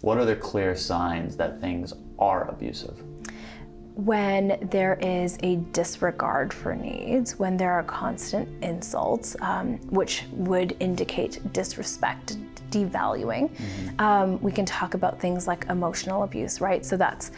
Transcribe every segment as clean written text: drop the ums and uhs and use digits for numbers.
what are the clear signs that things are abusive? When there is a disregard for needs, when there are constant insults, which would indicate disrespect, devaluing. We can talk about things like emotional abuse, right? So that's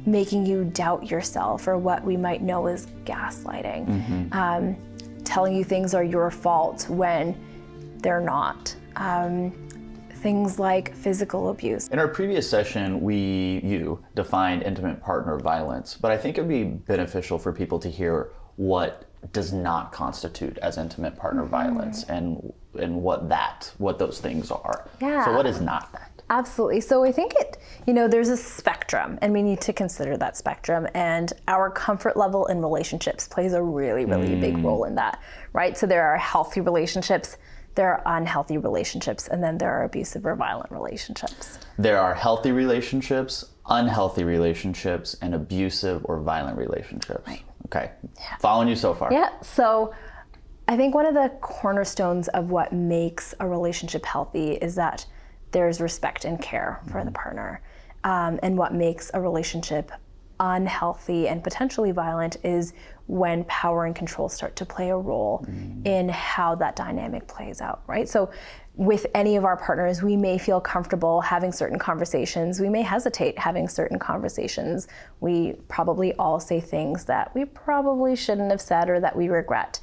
making you doubt yourself, or what we might know as gaslighting. Telling you things are your fault when they're not. Things like physical abuse. In our previous session, you defined intimate partner violence, but I think it'd be beneficial for people to hear what does not constitute as intimate partner violence, and what those things are. Yeah. So what is not that? Absolutely. So I think there's a spectrum, and we need to consider that spectrum, and our comfort level in relationships plays a really, really big role in that, right? So there are healthy relationships, there are unhealthy relationships, and then there are abusive or violent relationships. There are healthy relationships, unhealthy relationships, and abusive or violent relationships. Right. Okay. Yeah. Following you so far. Yeah. So I think one of the cornerstones of what makes a relationship healthy is that there's respect and care for the partner. And what makes a relationship unhealthy and potentially violent is when power and control start to play a role in how that dynamic plays out, right? So with any of our partners, we may feel comfortable having certain conversations. We may hesitate having certain conversations. We probably all say things that we probably shouldn't have said or that we regret.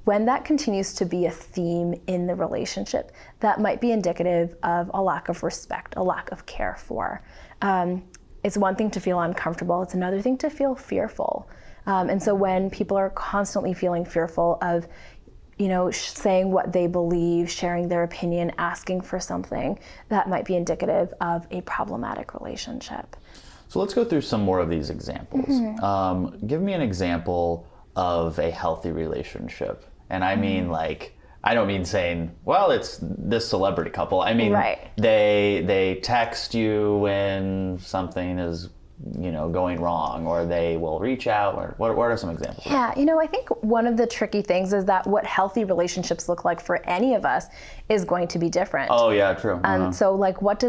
When that continues to be a theme in the relationship, that might be indicative of a lack of respect, a lack of care for. It's one thing to feel uncomfortable, it's another thing to feel fearful. And so when people are constantly feeling fearful of, saying what they believe, sharing their opinion, asking for something, that might be indicative of a problematic relationship. So let's go through some more of these examples. Give me an example of a healthy relationship. And I mean, I don't mean saying, well, it's this celebrity couple. I mean, right. They text you when something is, going wrong, or they will reach out, or what are some examples? Yeah, I think one of the tricky things is that what healthy relationships look like for any of us is going to be different. Oh yeah, true. So what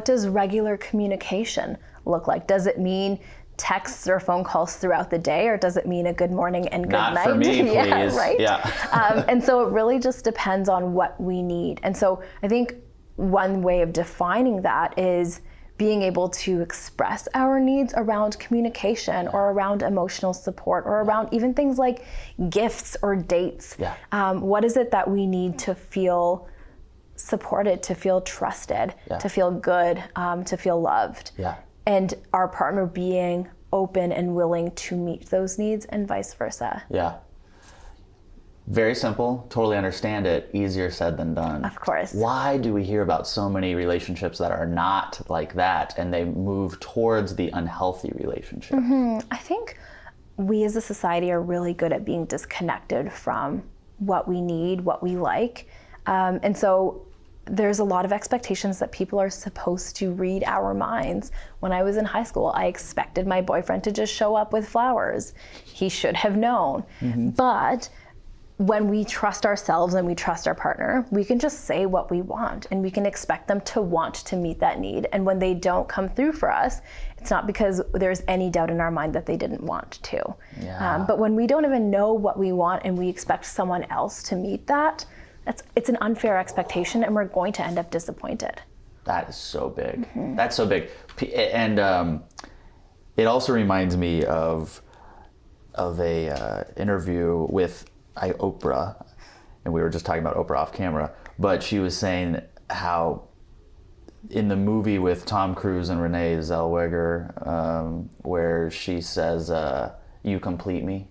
does regular communication look like? Does it mean texts or phone calls throughout the day, or does it mean a good morning and good night? Not for me, please. Yeah, right? Yeah. And so it really just depends on what we need. And so I think one way of defining that is being able to express our needs around communication, or around emotional support, or around even things like gifts or dates. Yeah. What is it that we need to feel supported, to feel trusted, to feel good, to feel loved? Yeah. And our partner being open and willing to meet those needs, and vice versa. Yeah. Very simple, totally understand it, easier said than done. Of course. Why do we hear about so many relationships that are not like that, and they move towards the unhealthy relationship? I think we as a society are really good at being disconnected from what we need, what we like. And so there's a lot of expectations that people are supposed to read our minds. When I was in high school, I expected my boyfriend to just show up with flowers. He should have known. But when we trust ourselves and we trust our partner, we can just say what we want, and we can expect them to want to meet that need. And when they don't come through for us, it's not because there's any doubt in our mind that they didn't want to. Yeah. But when we don't even know what we want and we expect someone else to meet that, it's an unfair expectation, and we're going to end up disappointed. That is so big. That's so big. And it also reminds me of a interview with Oprah, and we were just talking about Oprah off camera, but she was saying how in the movie with Tom Cruise and Renee Zellweger, where she says, "You complete me,"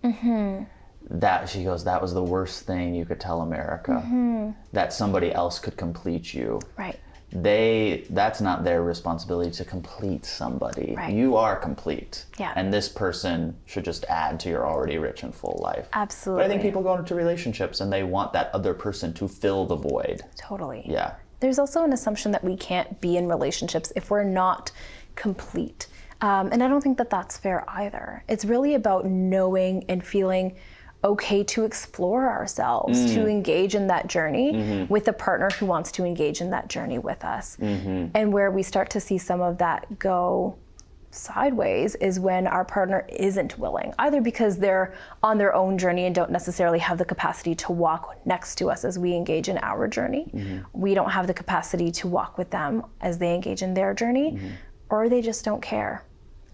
that she goes, that was the worst thing you could tell America, that somebody else could complete you. Right. That's not their responsibility to complete somebody. Right. You are complete. Yeah. And this person should just add to your already rich and full life. Absolutely. But I think people go into relationships and they want that other person to fill the void. Totally. Yeah. There's also an assumption that we can't be in relationships if we're not complete. And I don't think that that's fair either. It's really about knowing and feeling okay to explore ourselves, to engage in that journey with a partner who wants to engage in that journey with us. And where we start to see some of that go sideways is when our partner isn't willing, either because they're on their own journey and don't necessarily have the capacity to walk next to us as we engage in our journey. We don't have the capacity to walk with them as they engage in their journey, or they just don't care.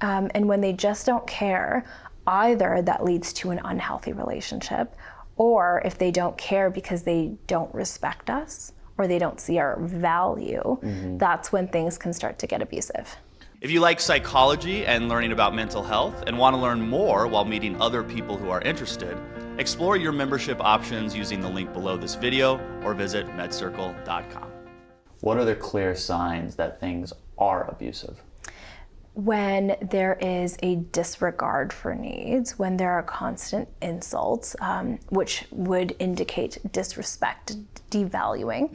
And when they just don't care, either that leads to an unhealthy relationship, or if they don't care because they don't respect us or they don't see our value, that's when things can start to get abusive. If you like psychology and learning about mental health and want to learn more while meeting other people who are interested, explore your membership options using the link below this video or visit medcircle.com. What are the clear signs that things are abusive? When there is a disregard for needs, when there are constant insults, which would indicate disrespect, devaluing.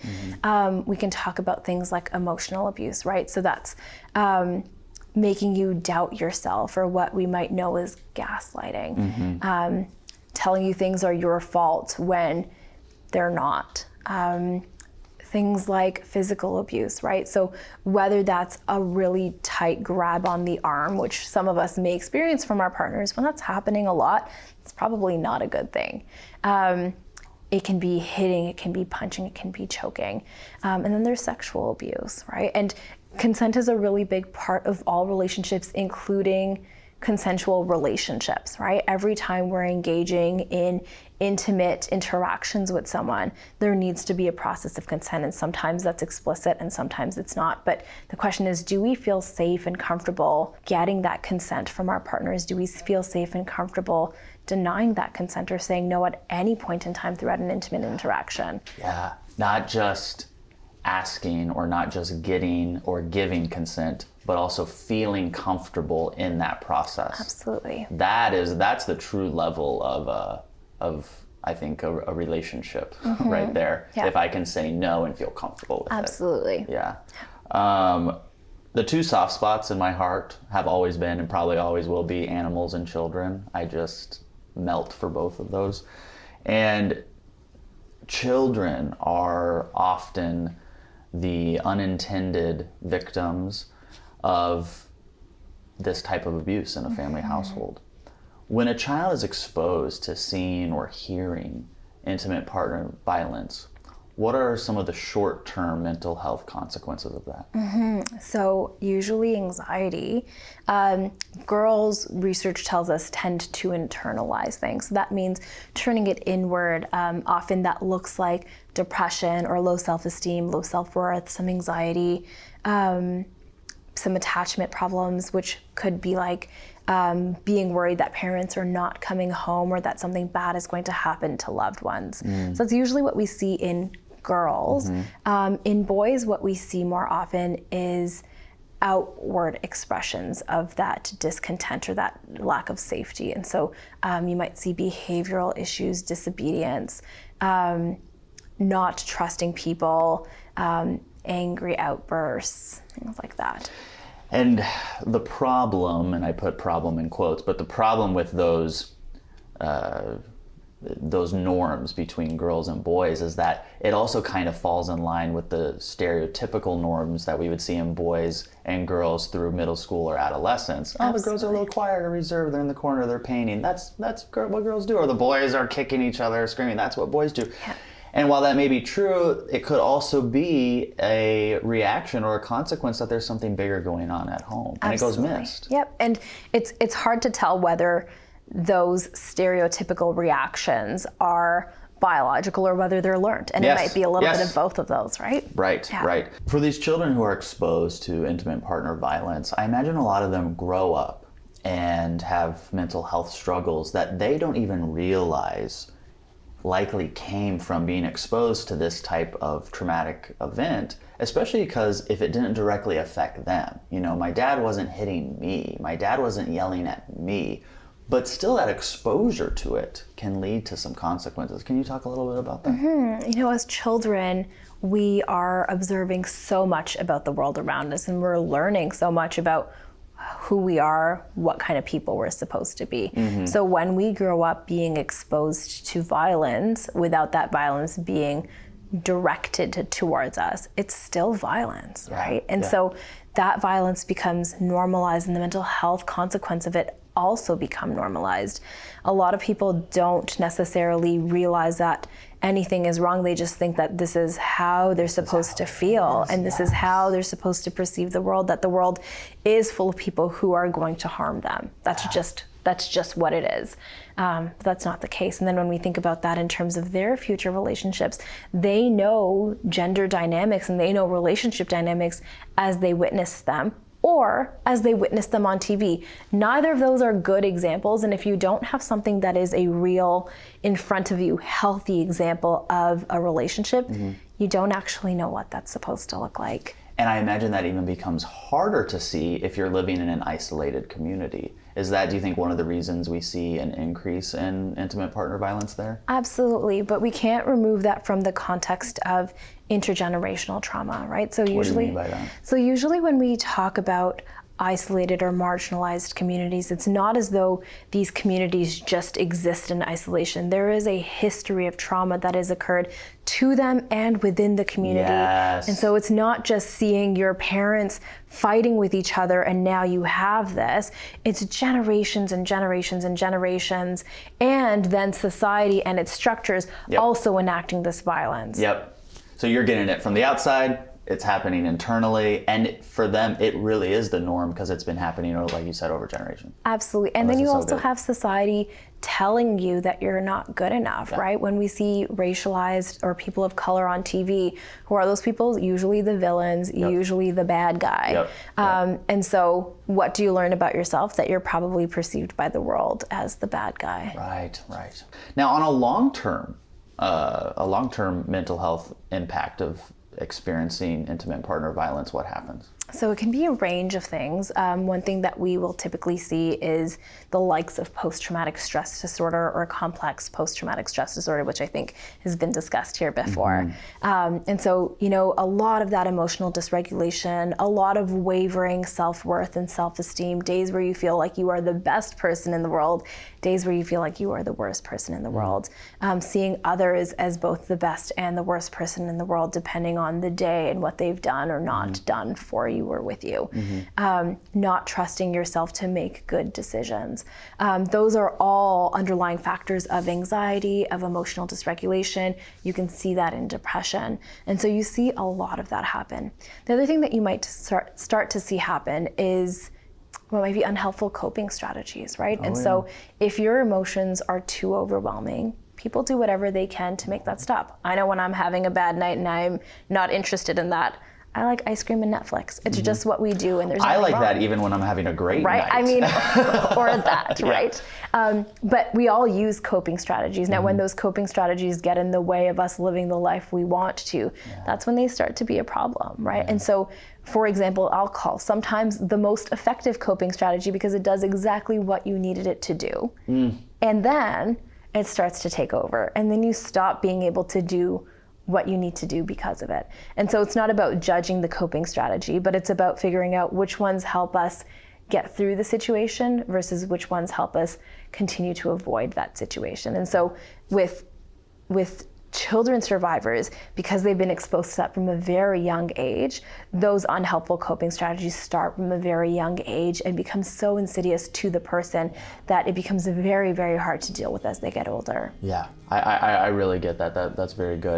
We can talk about things like emotional abuse, right? So that's making you doubt yourself, or what we might know as gaslighting, telling you things are your fault when they're not. Things like physical abuse, right? So whether that's a really tight grab on the arm, which some of us may experience from our partners, when that's happening a lot, it's probably not a good thing. It can be hitting, it can be punching, it can be choking. And then there's sexual abuse, right? And consent is a really big part of all relationships, including consensual relationships, right? Every time we're engaging in intimate interactions with someone, there needs to be a process of consent, and sometimes that's explicit and sometimes it's not. But the question is, do we feel safe and comfortable getting that consent from our partners? Do we feel safe and comfortable denying that consent, or saying no at any point in time throughout an intimate interaction? Yeah, not just asking or not just getting or giving consent, but also feeling comfortable in that process. Absolutely. That's the true level of I think a relationship right there. Yeah. If I can say no and feel comfortable with Absolutely. it. Yeah. The two soft spots in my heart have always been, and probably always will be, animals and children. I just melt for both of those. And children are often the unintended victims of this type of abuse in a family household. When a child is exposed to seeing or hearing intimate partner violence, what are some of the short-term mental health consequences of that? So usually anxiety. Girls, research tells us, tend to internalize things. So that means turning it inward. Often that looks like depression or low self-esteem, low self-worth, some anxiety, some attachment problems, which could be like being worried that parents are not coming home, or that something bad is going to happen to loved ones. So that's usually what we see in girls. In boys, what we see more often is outward expressions of that discontent or that lack of safety. And so you might see behavioral issues, disobedience, not trusting people, angry outbursts, things like that. And the problem, and I put problem in quotes, but the problem with those norms between girls and boys is that it also kind of falls in line with the stereotypical norms that we would see in boys and girls through middle school or adolescence. Oh, the girls are a little quiet or reserved, they're in the corner, they're painting. That's what girls do. Or the boys are kicking each other, screaming. That's what boys do. Yeah. And while that may be true, it could also be a reaction or a consequence that there's something bigger going on at home. And Absolutely. It goes missed. Yep, and it's hard to tell whether those stereotypical reactions are biological or whether they're learned. And Yes. it might be a little Yes. bit of both of those, right? Right, Yeah. right. For these children who are exposed to intimate partner violence, I imagine a lot of them grow up and have mental health struggles that they don't even realize likely came from being exposed to this type of traumatic event, especially because if it didn't directly affect them. You know, my dad wasn't hitting me, my dad wasn't yelling at me, but still that exposure to it can lead to some consequences. Can you talk a little bit about that? You know, as children, we are observing so much about the world around us, and we're learning so much about who we are, what kind of people we're supposed to be. So when we grow up being exposed to violence without that violence being directed towards us, it's still violence, right? And so that violence becomes normalized, and the mental health consequence of it also become normalized. A lot of people don't necessarily realize that anything is wrong. They just think that this is how they're supposed to feel, and this is how they're supposed to perceive the world, that the world is full of people who are going to harm them. That's just what it is. That's not the case. And then when we think about that in terms of their future relationships, they know gender dynamics and they know relationship dynamics as they witness them, or as they witness them on TV. Neither of those are good examples, and if you don't have something that is a real, in front of you, healthy example of a relationship, you don't actually know what that's supposed to look like. And I imagine that even becomes harder to see if you're living in an isolated community. Is that, do you think, one of the reasons we see an increase in intimate partner violence there? Absolutely, but we can't remove that from the context of intergenerational trauma, right? So What do you mean by that? So usually when we talk about isolated or marginalized communities, it's not as though these communities just exist in isolation. There is a history of trauma that has occurred to them and within the community. Yes. And so it's not just seeing your parents fighting with each other and now you have this. It's generations and generations and generations, and then society and its structures also enacting this violence. Yep. So you're getting it from the outside, it's happening internally, and for them, it really is the norm because it's been happening, like you said, over generations. Absolutely. And then you also have society telling you that you're not good enough, right? When we see racialized or people of color on TV, who are those people? Usually the villains, usually the bad guy. And so what do you learn about yourself? That you're probably perceived by the world as the bad guy. Right, right. Now, on a long-term mental health impact of experiencing intimate partner violence, what happens? So it can be a range of things. One thing that we will typically see is the likes of post-traumatic stress disorder or complex post-traumatic stress disorder, which I think has been discussed here before. And so, a lot of that emotional dysregulation, a lot of wavering self-worth and self-esteem, days where you feel like you are the best person in the world, days where you feel like you are the worst person in the world, seeing others as both the best and the worst person in the world, depending on the day and what they've done or not done for you or with you, not trusting yourself to make good decisions. Those are all underlying factors of anxiety, of emotional dysregulation. You can see that in depression. And so you see a lot of that happen. The other thing that you might start to see happen is what might be unhelpful coping strategies, right? So if your emotions are too overwhelming, people do whatever they can to make that stop. I know when I'm having a bad night and I'm not interested in that, I like ice cream and Netflix. It's just what we do, and there's nothing wrong. That even when I'm having a great night. I mean, or that, right? But we all use coping strategies. Now, when those coping strategies get in the way of us living the life we want to, that's when they start to be a problem, right? And so, for example, alcohol, sometimes the most effective coping strategy because it does exactly what you needed it to do. And then it starts to take over, and then you stop being able to do what you need to do because of it. And so it's not about judging the coping strategy, but it's about figuring out which ones help us get through the situation versus which ones help us continue to avoid that situation. And so with children survivors, because they've been exposed to that from a very young age, those unhelpful coping strategies start from a very young age and become so insidious to the person that it becomes very, very hard to deal with as they get older. Yeah, I really get that. That's very good.